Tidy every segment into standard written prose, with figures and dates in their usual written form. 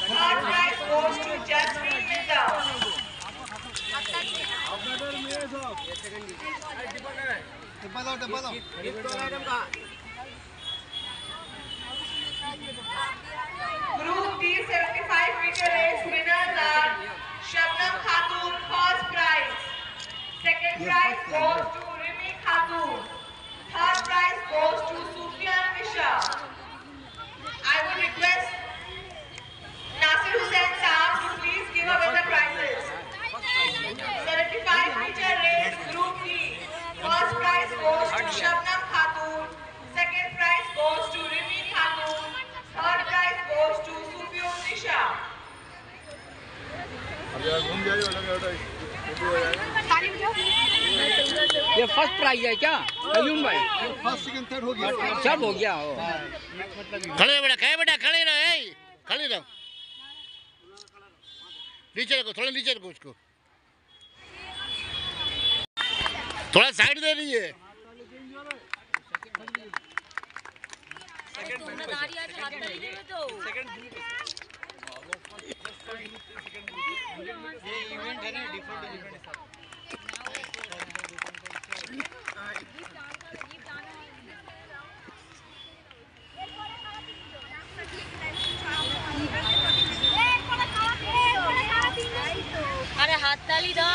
Third prize goes to Jasmine Mirza. Group D 75-meter race winners are Shabnam Khatun, first prize. Second prize goes to Rimi Khatun. Third prize goes to Sufyan Misha. I would request Nasir Hussain Saab to please give away the prizes. 75-meter race Group D. First prize goes to Shabnam Khatun. Second prize goes to Rimi Khatun. Third prize goes to Sufyan Misha. ये first prize है क्या कयूम भाई? First second third हो गया, सब हो गया हो। खड़े बेटा खड़े रहो, खड़े रहो, नीचे रखो, थोड़ा नीचे रखो उसको, थोड़ा साइड दे रही है। ये इवेंट है ना, डिफरेंट अरे हाथ ताली दो।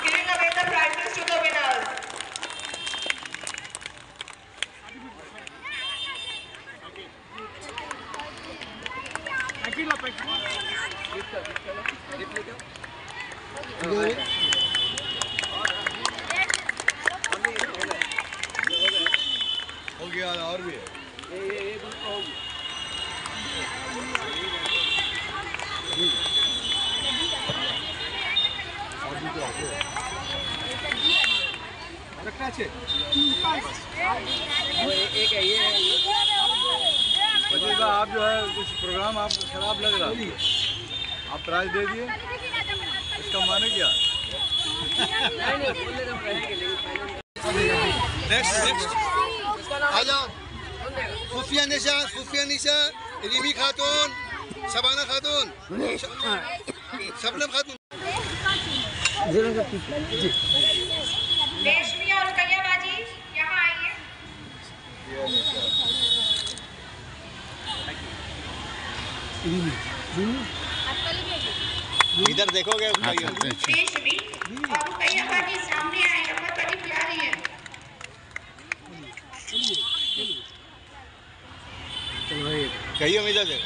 Giving away the prizes to the winners. हो गया और भी है। रखना चाहिए। एक है ये वजीर आप जो है कुछ प्रोग्राम आपको खराब लग रहा है, आप प्राइज दे दिए, इसका माने क्या? नेक्स्ट आ जाओ। सुफिया निशा, रिमी खातून, शबाना खातून, शबनम खातून। रेशमी और रुकैया बाजी यहाँ आइए। इधर देखोगे रेशमी और रुकैया बाजी सामने आए, अम्मा बड़ी प्यारी है। कहिए इधर से।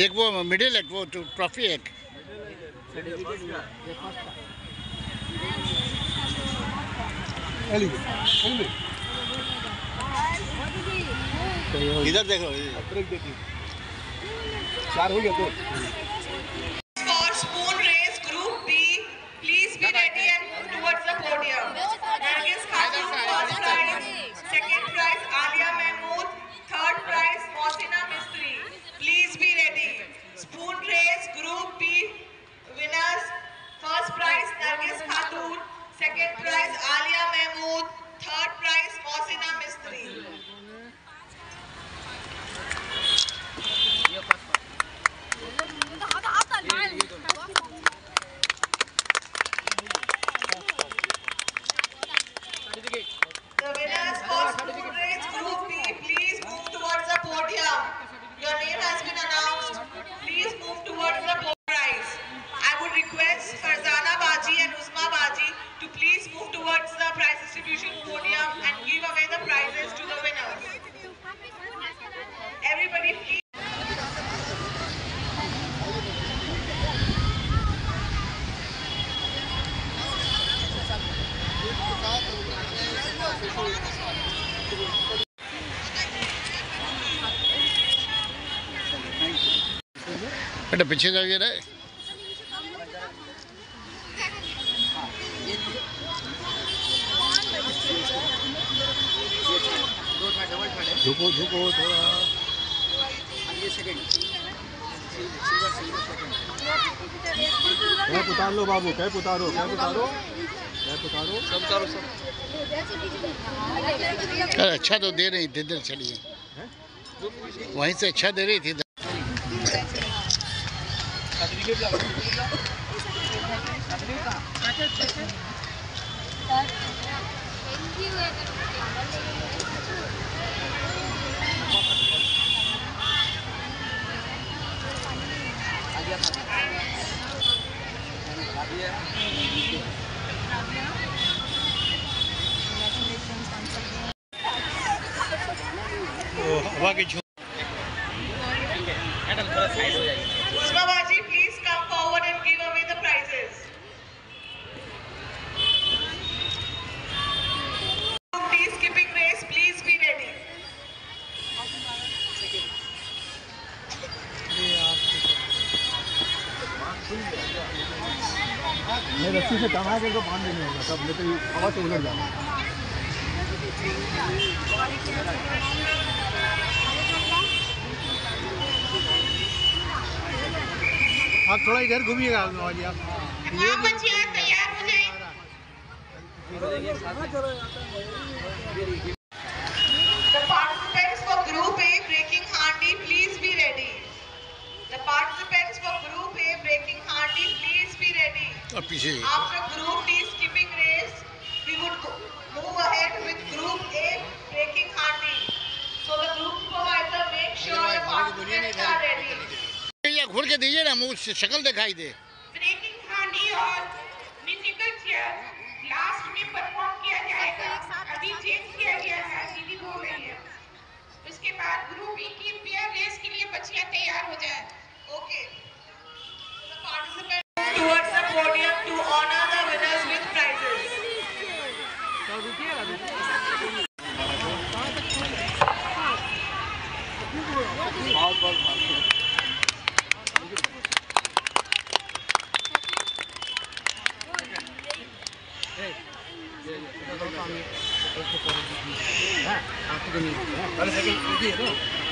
एक वो मिडिल एक वो ट्रॉफी एक इधर देखो, चार हो गया तो। For spoon race Group B, please be ready and move towards the podium. Nargis Khatun, first prize. Second prize Alia Mahmood. Third prize Mohsina Mistry. Please be ready. Spoon race Group B winners. First prize Nargis Khatun. Second prize Alia Mahmood. Third prize Mohsina Mistry. The winners for spoon race Group B, please move towards the podium. Your name has been announced. Please move towards the prize. I would request Farzana Baji and Uzma Baji to please move towards the prize distribution podium and give away the prizes to the winners. Everybody please. बेटा पीछे जाइए रे। झुको थोड़ा। Cap उतार लो बाबू, cap उतारो, cap उतारो, cap उतारो, सब उतारो सब। अरे अच्छा तो दे रही थी, इधर चलिए, वहीं से अच्छा दे रही थी। हवा की झूम। Usmabaji, please come forward and give away the prizes. Please skipping race, please be ready. मैं रस्सी से टंगा के बांध देंगे होगा तब, नहीं तो हवा से उलट जाना। आप थोड़ा इधर घूमिएगा आप। हाँ बच्चियाँ तैयार हो जाएं। The participants for Group A breaking handi, please be ready. The participants for Group A breaking handi, please be ready. और पीछे After Group D skipping race, we would move ahead with Group A breaking handi. So the group supervisor make sure the participants are ready. घूर के दीजिए ना, मुँह से शक्ल दिखाई दे। ब्रेकिंग हांडी और म्यूजिकल चेयर लास्ट में परफॉर्म किया जाएगा। अभी चेंज किया गया है, दीदी बोल रही है। उसके बाद ग्रुप बी की पेयर रेस के लिए बच्चियां तैयार हो जाए। Okay. The participants towards the podium to honor the winners with prizes. अरे सेकंड